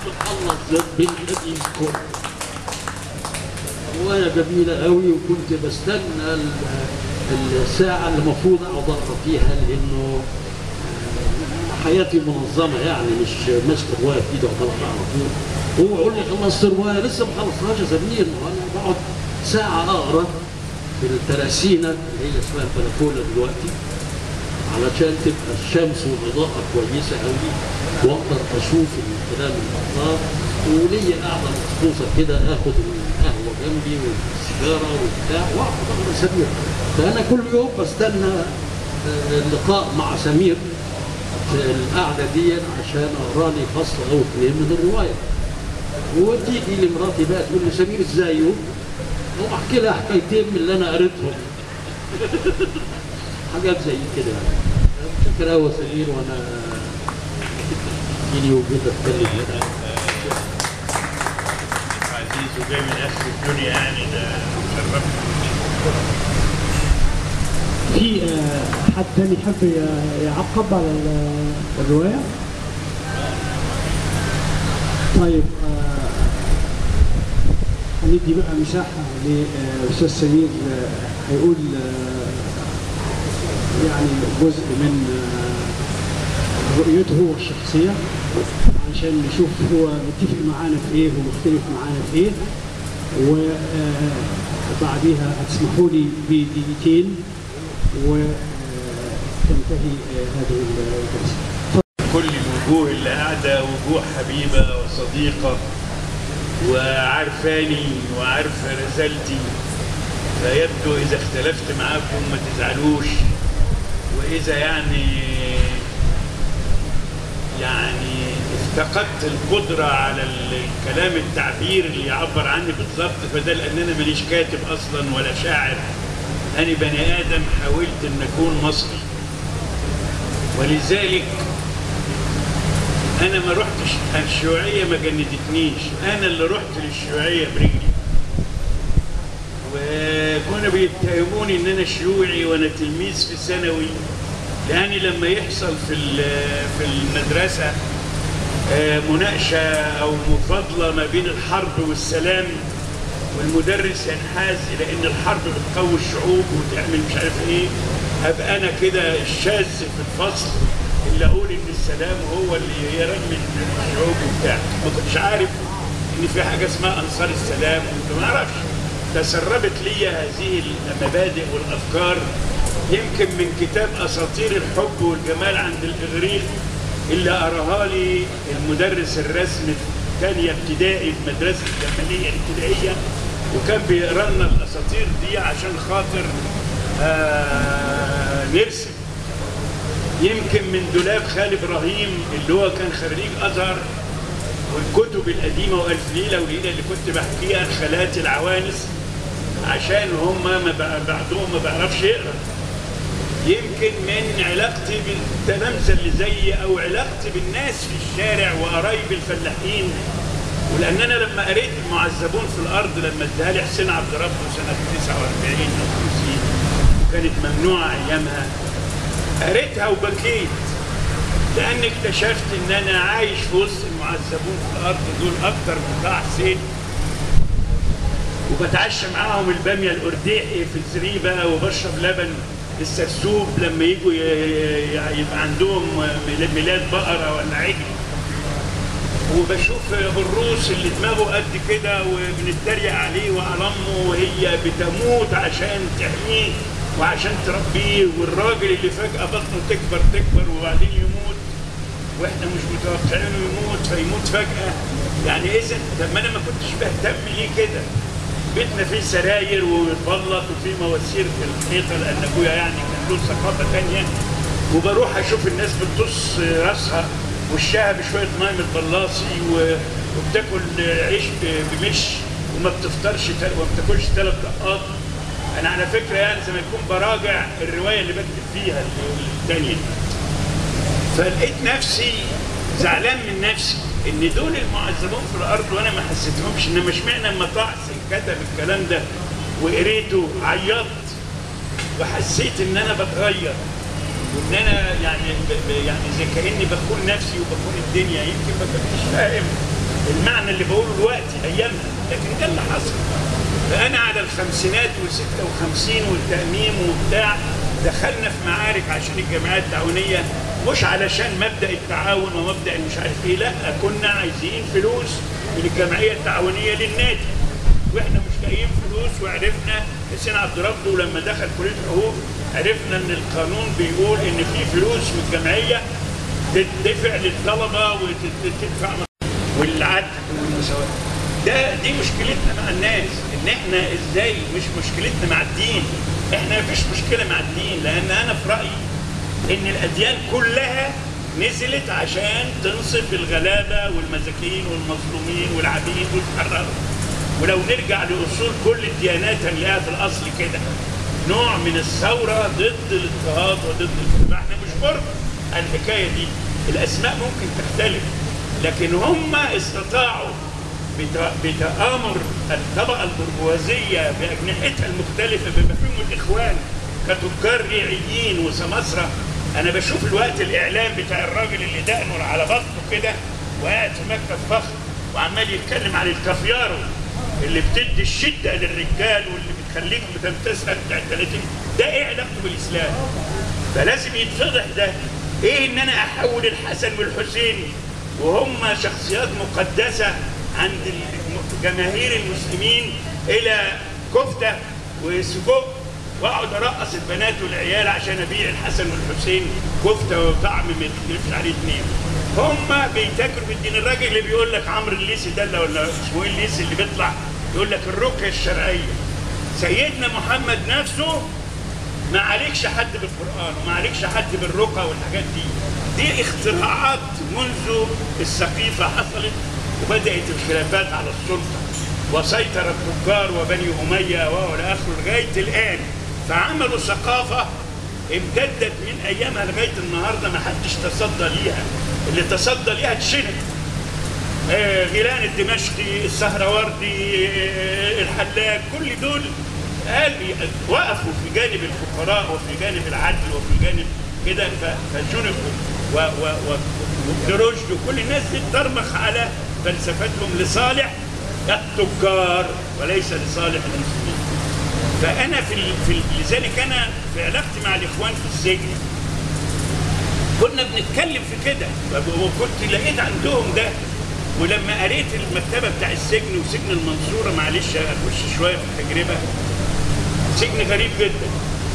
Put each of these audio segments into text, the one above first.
بتخلص بالقديم كله. رواية جميلة قوي، وكنت بستنى الساعة اللي المفروض أقعد أقرأ فيها، لأنه حياتي منظمة يعني، مش ماسك رواية في إيدي وخلاص على طول. هو يقول لي خلصت رواية، لسه ما خلصتهاش يا زميل، وأنا بقعد ساعة أقرأ في التراسينة اللي هي اسمها البلكونة دلوقتي، علشان تبقى الشمس والإضاءة كويسة قوي، وأقدر أشوف الكلام الأخبار، وليا قاعدة مخصوصة كده، آخد القهوة جنبي والسيجارة وبتاع وأقعد أقرأ سمير. فأنا كل يوم بستنى اللقاء مع سمير في القعدة دي عشان أقرأ لي فصل أو اثنين من الرواية. وتيجي لي مراتي بقى تقول لي سمير ازايه؟ وأحكي لها حكايتين من اللي أنا قريتهم. حاجات زي كده يعني. شكرا قوي سمير، وانا يجي وجود اتكلم هنا. عزيز وجاي من اخر الدنيا يعني، ده شرفني. في حد تاني يحب يعقب على الرواية؟ طيب هندي بقى مساحة لأستاذ سمير هيقول يعني جزء من رؤيته هو الشخصية، عشان نشوف هو متفق معانا في ايه ومختلف معانا في ايه، وبعديها هتسمحوا لي بدقيقتين وتنتهي هذه الجلسة. كل الوجوه اللي قاعدة وجوه حبيبة وصديقة وعارفاني وعارفة رسالتي، فيبدو إذا اختلفت معاكم ما تزعلوش، وإذا يعني افتقدت القدرة على الكلام التعبير اللي يعبر عني بالضبط، فده لأن أنا ماليش كاتب أصلا ولا شاعر، أنا بني آدم حاولت أن أكون مصري، ولذلك أنا ما رحتش الشيوعية، ما جندتنيش، أنا اللي رحت للشيوعية برجلي، وكانوا بيتهموني إن أنا شيوعي وأنا تلميذ في ثانوي، لأني لما يحصل في المدرسة مناقشة أو مفاضلة ما بين الحرب والسلام، والمدرس ينحاز إلى إن الحرب بتقوي الشعوب وتعمل مش عارف إيه، أبقى أنا كده الشاذ في الفصل اللي أقول إن السلام هو اللي يرمي الشعوب وبتاع. ما كنتش عارف إن في حاجة اسمها أنصار السلام، وما أعرفش. تسربت لي هذه المبادئ والأفكار يمكن من كتاب أساطير الحب والجمال عند الإغريق اللي قراها لي المدرس الرسم في ثانية ابتدائي في مدرسة الجمالية الابتدائية، وكان بيقرا لنا الأساطير دي عشان خاطر نرسم. يمكن من دولاب خالد إبراهيم اللي هو كان خريج أزهر، والكتب القديمة وألف ليلة وليلة اللي كنت بحكيها لخالاتي العوانس عشان هم بعضهم ما بيعرفش يقرا. يمكن من علاقتي بالتلامذة اللي زيي أو علاقتي بالناس في الشارع وقرايب الفلاحين، ولأن أنا لما قريت المعذبون في الأرض لما اداها لي حسين عبد ربه سنة 49 أو 50 وكانت ممنوعة أيامها، قريتها وبكيت، لأن اكتشفت إن أنا عايش في وسط المعذبون في الأرض دول أكتر من طه حسين، وبتعشى معاهم البامية الأرديحي في الزريبة، وبشرب لبن السرسوب لما يجوا يبقى عندهم ميلاد بقرة ولا عجل، وبشوف الروس اللي دماغه قد كده وبنتريق عليه وعلى امه وهي بتموت عشان تحميه وعشان تربيه، والراجل اللي فجأة بطنه تكبر وبعدين يموت واحنا مش متوقعينه يموت فيموت فجأة. يعني إذا طب ما أنا ما كنتش بهتم ليه كده؟ بيتنا فيه سراير وبلط وفيه مواسير في الحيطة لأن أبويا يعني كان له ثقافة تانية، وبروح أشوف الناس بتطص راسها وشها بشوية ماء من البلاصي وبتاكل عيش بمش وما بتفطرش وما بتاكلش 3 دقات. أنا على فكرة يعني زي ما يكون براجع الرواية اللي بكتب فيها الثانية، فلقيت نفسي زعلان من نفسي ان دول المعذبون في الارض وانا ما حسيتهمش. انما اشمعنى لما طه حسين كتب الكلام ده وقريته عيطت وحسيت ان انا بتغير وان انا يعني زي كاني بخون نفسي وبخون الدنيا. يمكن ما كنتش فاهم المعنى اللي بقوله دلوقتي ايامها، لكن ده اللي حصل. فانا على الخمسينات و56 والتأميم وبتاع دخلنا في معارك عشان الجمعيات التعاونيه، مش علشان مبدا التعاون ومبدا مش عارف ايه، لا، كنا عايزين فلوس من الجمعيه التعاونيه للنادي، واحنا مش لاقيين فلوس. وعرفنا حسين عبد ربه لما دخل كليه الحقوق عرفنا ان القانون بيقول ان في فلوس من الجمعيه تدفع للطلبه وتدفع والعدل والمساواه. دي مشكلتنا مع الناس، ان احنا ازاي، مش مشكلتنا مع الدين. احنا مفيش مشكله مع الدين، لان انا في رايي ان الاديان كلها نزلت عشان تنصف الغلابه والمساكين والمظلومين والعبيد وتحررهم. ولو نرجع لاصول كل الديانات هنلاقيها في الاصل كده نوع من الثوره ضد الاضطهاد وضد الكفر. احنا مش برضه الحكايه دي، الاسماء ممكن تختلف، لكن هم استطاعوا بتآمر الطبقه البرجوازيه باجنحتها المختلفه بما فيهم الاخوان كتجار ريعيين وسماسره. انا بشوف الوقت الاعلام بتاع الراجل اللي دقنه على بطنه كده وقاعد في مكتب فخر وعمال يتكلم عن الكافيارو اللي بتدي الشده للرجال واللي بتخليك بتمتثل بتاع 30. ده ايه علاقته بالاسلام؟ فلازم يتفضح ده. ايه ان انا احول الحسن والحسين وهم شخصيات مقدسه عند جماهير المسلمين الى كفته وسجق، واقعد ارقص البنات والعيال عشان ابيع الحسن والحسين كفته وطعم ما يختلفش عليه اثنين. هم بيتاجروا بالدين. الراجل اللي بيقول لك عمرو الليثي ده ولا اسمه ايه الليثي اللي بيطلع يقول لك الرقيه الشرعيه، سيدنا محمد نفسه ما عليكش حد بالقران وما عليكش حد بالرقى والحاجات دي. دي اختراعات منذ السقيفه حصلت وبدات الخلافات على السلطه وسيطر التجار وبني اميه والى اخره لغايه الان. فعملوا ثقافه امتدت من ايامها لغايه النهارده ما حدش تصدى ليها. اللي تصدى ليها اتشنت. غيلان الدمشقي، السهروردي، الحلاج، كل دول قال وقفوا في جانب الفقراء وفي جانب العدل وفي جانب كده فجنبوا وابن رشد وكل الناس دي ترمخ على فلسفتهم لصالح التجار وليس لصالح المسلمين. فانا لذلك انا في علاقتي مع الاخوان في السجن كنا بنتكلم في كده، وكنت لقيت عندهم ده. ولما قريت المكتبه بتاع السجن وسجن المنصوره، معلش اخش شويه في التجربه، سجن غريب جدا.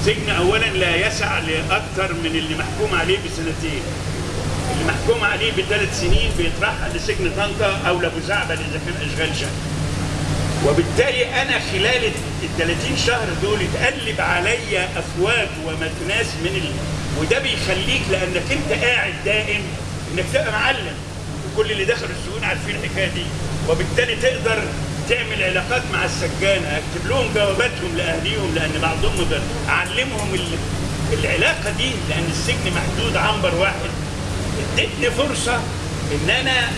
سجن اولا لا يسع لاكثر من اللي محكوم عليه بسنتين. اللي محكوم عليه ب3 سنين بيترحل لسجن طنطا او لابو زعبل اذا كان اشغال شقه. وبالتالي انا خلال ال30 شهر دول اتقلب عليا افواج ومتناس وده بيخليك لانك انت قاعد دائم انك تبقى معلم، وكل اللي دخلوا السجون عارفين الحكايه دي، وبالتالي تقدر تعمل علاقات مع السجانه، اكتب لهم جواباتهم لاهليهم لان بعضهم اعلمهم العلاقه دي لان السجن محدود عنبر واحد. ادتني فرصه ان انا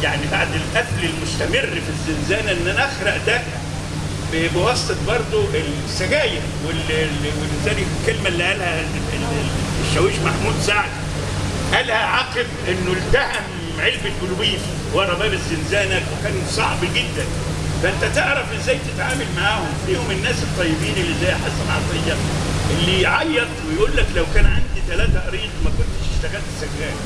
يعني بعد القتل المستمر في الزنزانه ان انا اخرق ده بواسطه برضه السجاير. ولذلك الكلمه اللي قالها الشاويش محمود سعد قالها عقب انه التهم علبه بلوبيف ورا باب الزنزانه وكان صعب جدا. فانت تعرف ازاي تتعامل معاهم. فيهم الناس الطيبين اللي زي حسن عطيه اللي يعيط ويقول لك لو كان عندي 3 قريض ما كنتش اشتغلت سجان.